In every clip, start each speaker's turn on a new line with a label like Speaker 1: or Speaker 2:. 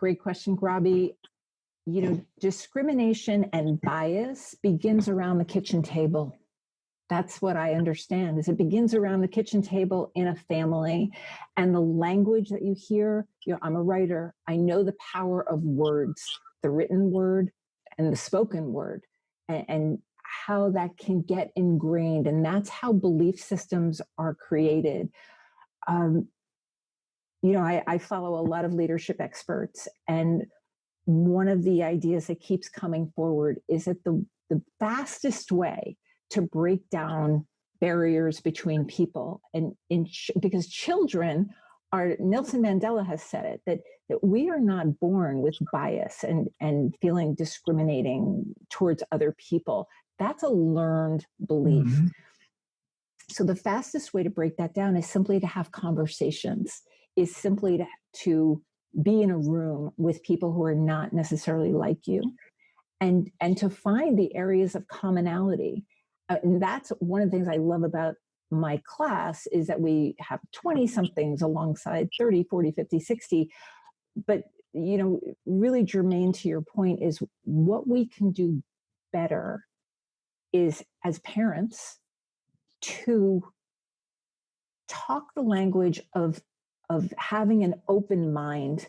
Speaker 1: great question, Robbie. Discrimination and bias begins around the kitchen table. That's what I understand, is it begins around the kitchen table in a family. And the language that you hear, I'm a writer. I know the power of words, the written word and the spoken word, and how that can get ingrained. And that's how belief systems are created. I follow a lot of leadership experts, and one of the ideas that keeps coming forward is that the fastest way to break down barriers between people, and because children are, Nelson Mandela has said it, that we are not born with bias and feeling discriminating towards other people. That's a learned belief. Mm-hmm. So the fastest way to break that down is simply to have conversations, is simply to be in a room with people who are not necessarily like you, and to find the areas of commonality. And that's one of the things I love about my class, is that we have 20 somethings alongside 30, 40, 50, 60. But, really germane to your point is what we can do better is, as parents, to talk the language of having an open mind.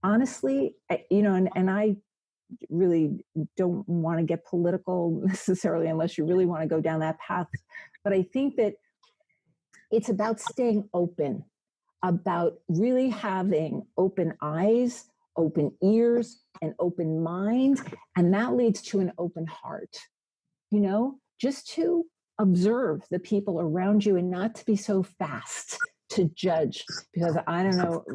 Speaker 1: Honestly, and I really don't want to get political necessarily, unless you really want to go down that path. But I think that it's about staying open, about really having open eyes, open ears, an open mind. And that leads to an open heart, just to observe the people around you and not to be so fast to judge. Because I don't know,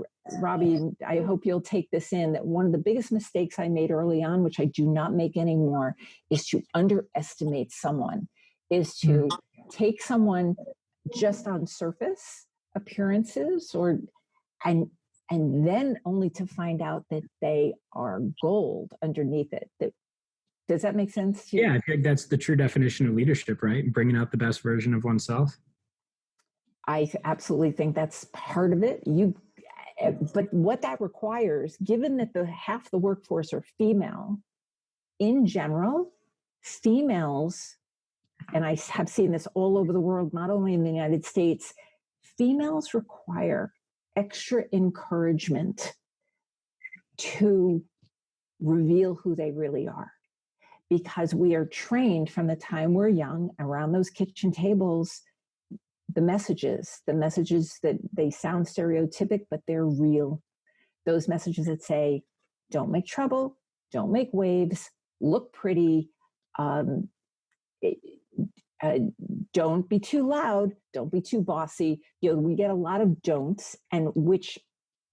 Speaker 1: Robbie, I hope you'll take this in, that one of the biggest mistakes I made early on, which I do not make anymore, is to underestimate someone, is to take someone just on surface appearances, and then only to find out that they are gold underneath it. Does that make sense to you?
Speaker 2: Yeah, I think that's the true definition of leadership, right? Bringing out the best version of oneself.
Speaker 1: I absolutely think that's part of it. But what that requires, given that half the workforce are female, in general, females, and I have seen this all over the world, not only in the United States, females require extra encouragement to reveal who they really are. Because we are trained from the time we're young around those kitchen tables, the messages that they sound stereotypic, but they're real. Those messages that say, don't make trouble, don't make waves, look pretty, don't be too loud, don't be too bossy. We get a lot of don'ts, and which,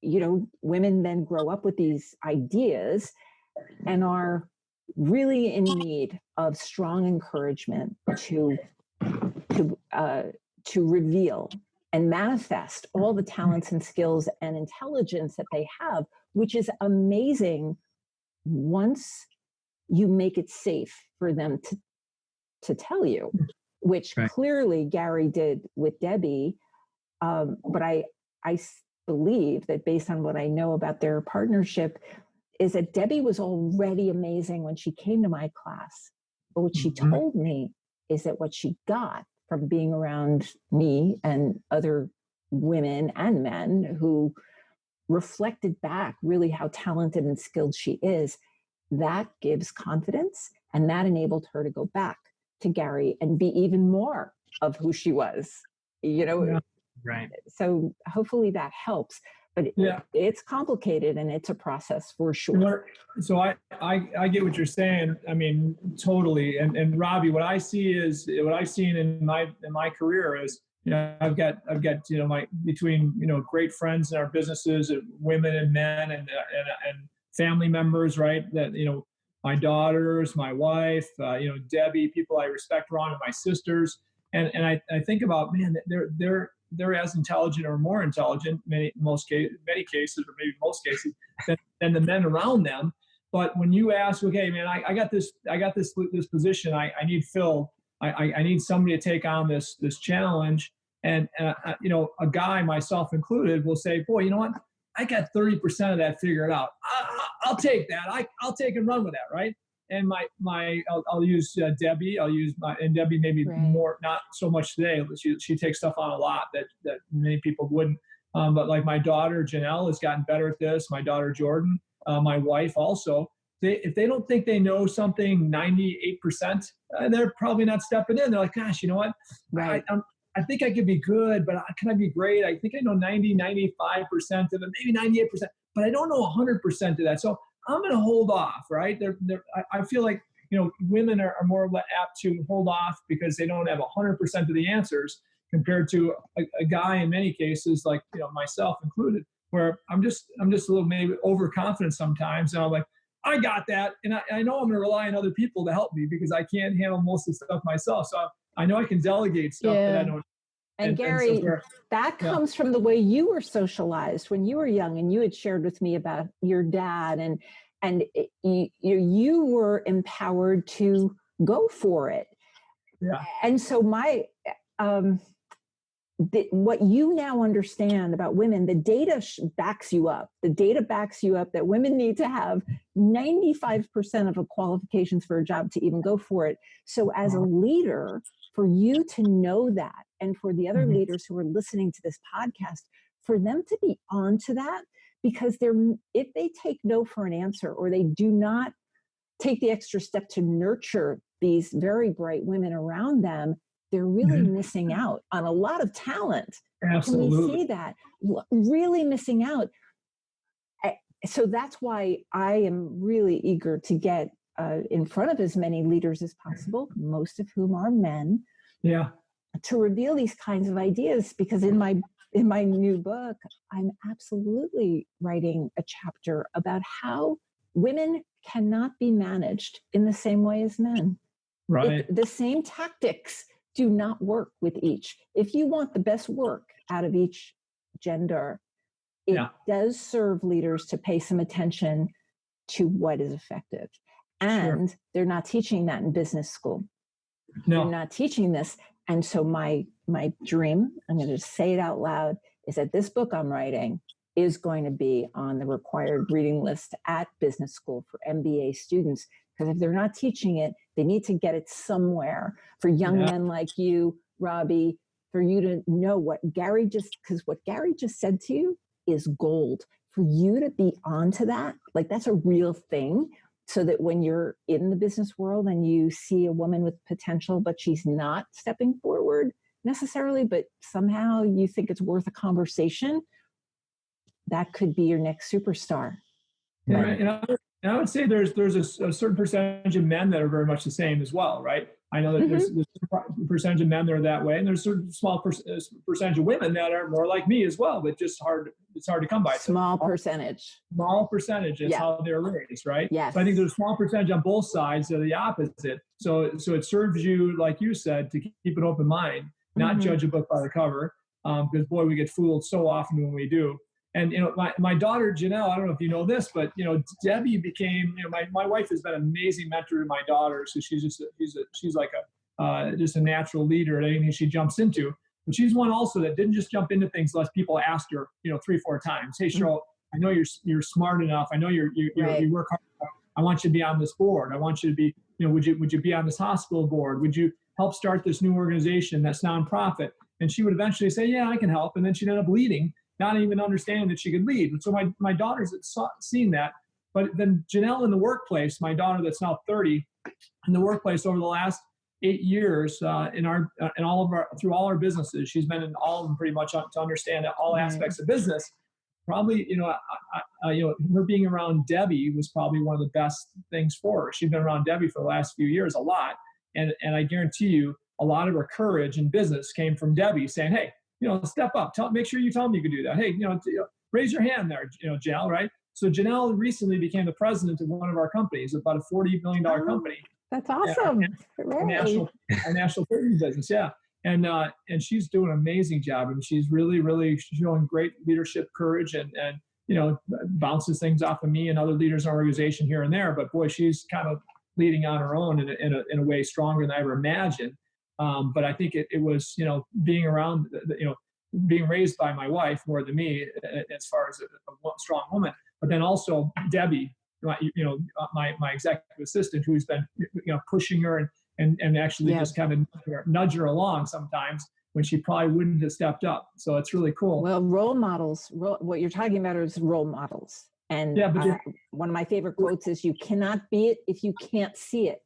Speaker 1: women then grow up with these ideas and are really in need of strong encouragement to reveal and manifest all the talents and skills and intelligence that they have, which is amazing once you make it safe for them to tell you, which right. Clearly Gary did with Debbie. But I believe that, based on what I know about their partnership, is that Debbie was already amazing when she came to my class. But what she told me is that what she got from being around me and other women and men who reflected back really how talented and skilled she is, that gives confidence, and that enabled her to go back to Gary and be even more of who she was, Yeah.
Speaker 2: Right.
Speaker 1: So hopefully that helps. But it's complicated, and it's a process for sure.
Speaker 3: So I get what you're saying. I mean, totally. And Robbie, what I've seen in my career is, I've got my between great friends in our businesses, women and men, and family members, right? That my daughters, my wife, Debbie, people I respect around, and my sisters, and I think about, man, they're as intelligent or more intelligent, many cases, or maybe most cases, than the men around them. But when you ask, okay, man, I got this position I need filled. I need somebody to take on this challenge. And a guy, myself included, will say, boy, you know what? I got 30% of that figured out. I'll take that. I'll take and run with that, right? And I'll use Debbie. And Debbie maybe more, not so much today. She takes stuff on a lot that many people wouldn't. But like my daughter Janelle has gotten better at this. My daughter Jordan, my wife also. If they don't think they know something 98%, they're probably not stepping in. They're like, gosh, you know what?
Speaker 1: Right.
Speaker 3: I think I could be good, but can I be great? I think I know 90, 95% of it, maybe 98%, but I don't know 100% of that. So I'm going to hold off, right? I feel like, women are more apt to hold off because they don't have 100% of the answers compared to a guy in many cases, like, myself included, where I'm just a little maybe overconfident sometimes. And I'm like, I got that. And I know I'm going to rely on other people to help me because I can't handle most of the stuff myself. So I know I can delegate stuff that I don't.
Speaker 1: And Gary, that comes from the way you were socialized when you were young, and you had shared with me about your dad, and you were empowered to go for it.
Speaker 3: Yeah.
Speaker 1: And so what you now understand about women, the data backs you up. The data backs you up that women need to have 95% of the qualifications for a job to even go for it. So as a leader, for you to know that, and for the other leaders who are listening to this podcast, for them to be onto that, because if they take no for an answer, or they do not take the extra step to nurture these very bright women around them, they're really missing out on a lot of talent.
Speaker 3: Absolutely.
Speaker 1: Can we see that? Really missing out. So that's why I am really eager to get in front of as many leaders as possible, most of whom are men, to reveal these kinds of ideas. Because in my new book, I'm absolutely writing a chapter about how women cannot be managed in the same way as men.
Speaker 3: Right.
Speaker 1: The same tactics do not work with each. If you want the best work out of each gender, it does serve leaders to pay some attention to what is effective. And they're not teaching that in business school.
Speaker 3: No.
Speaker 1: They're not teaching this. And so my dream, I'm going to just say it out loud, is that this book I'm writing is going to be on the required reading list at business school for MBA students. Because if they're not teaching it, they need to get it somewhere for young men like you, Robbie, for you to know what Gary just said to you is gold. For you to be onto that, like that's a real thing. So that when you're in the business world and you see a woman with potential, but she's not stepping forward necessarily, but somehow you think it's worth a conversation, that could be your next superstar.
Speaker 3: Yeah, and I would say there's a certain percentage of men that are very much the same as well, right? I know that there's a percentage of men that are that way, and there's a small percentage of women that are more like me as well, but just it's hard to come by.
Speaker 1: Small percentage
Speaker 3: is how they're raised, right?
Speaker 1: Yes.
Speaker 3: So I think there's a small percentage on both sides of the opposite. So it serves you, like you said, to keep an open mind, not judge a book by the cover, because boy, we get fooled so often when we do. And, my daughter, Janelle, I don't know if you know this, but, Debbie became, my wife has been an amazing mentor to my daughter. So she's like just a natural leader at anything she jumps into. But she's one also that didn't just jump into things unless people asked her, 3-4 times. Hey, Cheryl, I know you're smart enough. I know you work hard. I want you to be on this board. I want you to be, would you be on this hospital board? Would you help start this new organization that's nonprofit? And she would eventually say, yeah, I can help. And then she'd end up leading, not even understanding that she could lead. And so my daughters had seen that. But then Janelle in the workplace, my daughter that's now 30, in the workplace over the last 8 years, through all our businesses, she's been in all of them pretty much to understand all aspects of business. Probably, her being around Debbie was probably one of the best things for her. She's been around Debbie for the last few years a lot. And I guarantee you, a lot of her courage in business came from Debbie saying, hey, step up, make sure you tell them you can do that. Hey, raise your hand there, Janelle, right? So Janelle recently became the president of one of our companies, about a $40 million company.
Speaker 1: That's awesome.
Speaker 3: A national printing business, yeah. And she's doing an amazing job. And she's really, really showing great leadership courage and bounces things off of me and other leaders in our organization here and there. But boy, she's kind of leading on her own in a way stronger than I ever imagined. But I think it was, being around, being raised by my wife more than me, as far as a strong woman, but then also Debbie, my executive assistant, who's been, pushing her and actually
Speaker 1: Yeah.
Speaker 3: just kind of nudge her along sometimes when she probably wouldn't have stepped up. So it's really cool.
Speaker 1: Well, role models, what you're talking about is role models. And
Speaker 3: Yeah, but
Speaker 1: one of my favorite quotes is, you cannot be it if you can't see it.